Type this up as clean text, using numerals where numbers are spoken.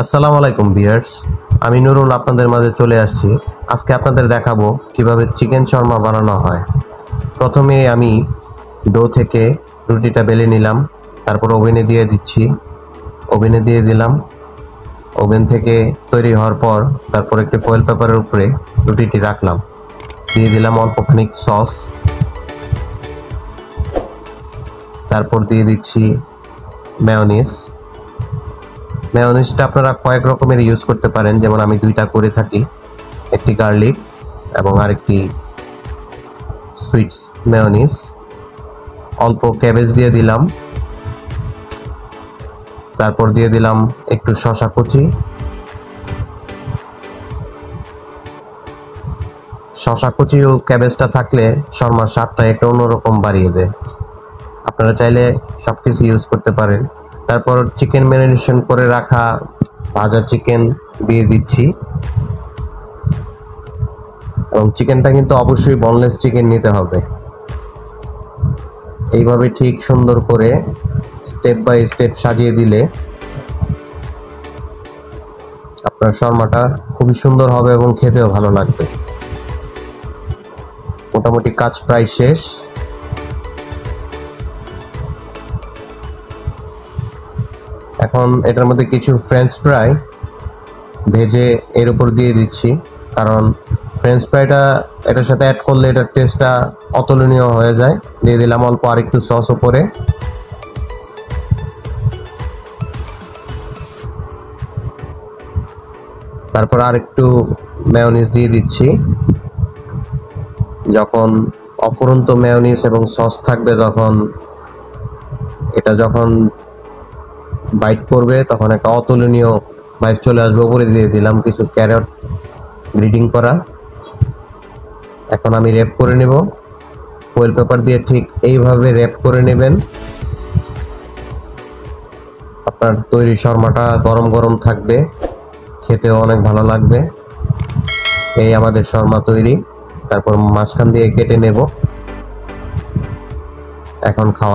আসসালামু আলাইকুম ভিউয়ার্স, আমি নুরুল আপনাদের মাঝে চলে আসছি। আজকে আপনাদের দেখাবো কিভাবে চিকেন শর্মা বানানো হয়। প্রথমে আমি ডো থেকে রুটিটা বেলে নিলাম, তারপর ওভেনে দিয়ে দিচ্ছি। ওভেনে দিয়ে দিলাম। ওভেন থেকে তৈরি হওয়ার পর তারপর একটি ফয়েল পেপারের উপরে রুটিটি রাখলাম। দিয়ে দিলাম অল্প খানিক সস, তারপর দিয়ে দিচ্ছি মেয়োনিজ। মেয়োনিজটা আপনারা কয়েক রকমের ইউজ করতে পারেন, যেমন আমি দুইটা করে থাকি, একটি গার্লিক এবং আরেকটি সুইট মেয়োনিজ। অল্প ক্যাবেজ দিয়ে দিলাম, তারপর দিয়ে দিলাম একটু শসা কুচি। শসা কুচি ও ক্যাবেজটা থাকলে শর্মার স্বাদটা একটু অন্যরকম বাড়িয়ে দেয়। আপনারা চাইলে সব কিছু ইউজ করতে পারেন। তারপর চিকেন ম্যারিনেশন করে রাখা ভাজা চিকেন দিয়ে দিচ্ছি, এবং চিকেনটা কিন্তু অবশ্যই বোনলেস চিকেন নিতে হবে। এইভাবে ঠিক সুন্দর করে স্টেপ বাই স্টেপ সাজিয়ে দিলে আপনার শর্মাটা খুবই সুন্দর হবে এবং খেতেও ভালো লাগবে। মোটামুটি কাজ প্রায় শেষ। এখন এটার মধ্যে কিছু ফ্রেঞ্চ ফ্রাই ভেজে এর উপর দিয়ে দিচ্ছি, কারণ ফ্রেঞ্চ ফ্রাইটা এটার সাথে অ্যাড করলে এটার টেস্টটা অতুলনীয় হয়ে যায়। দিয়ে দিলাম অল্প আরেকটু সস উপরে। তারপর আরেকটু মেয়োনিজ দিয়ে দিচ্ছি। যখন অফুরন্ত মেয়োনিজ এবং সস থাকবে, তখন এটা যখন বাইট করবে তখন একটা অতুলনীয় বাইট চলে আসবে। উপরে দিয়ে দিলাম কিছু ক্যারট গ্রেটিং করা। এখন আমি র্যাপ করে নেব ফয়েল পেপার দিয়ে। ঠিক এইভাবে র্যাপ করে নেবেন। আপনার তৈরি শর্মাটা গরম গরম থাকবে, খেতেও অনেক ভালো লাগবে। এই আমাদের শর্মা তৈরি। তারপর মাঝখান দিয়ে কেটে নেব। এখন খাওয়া।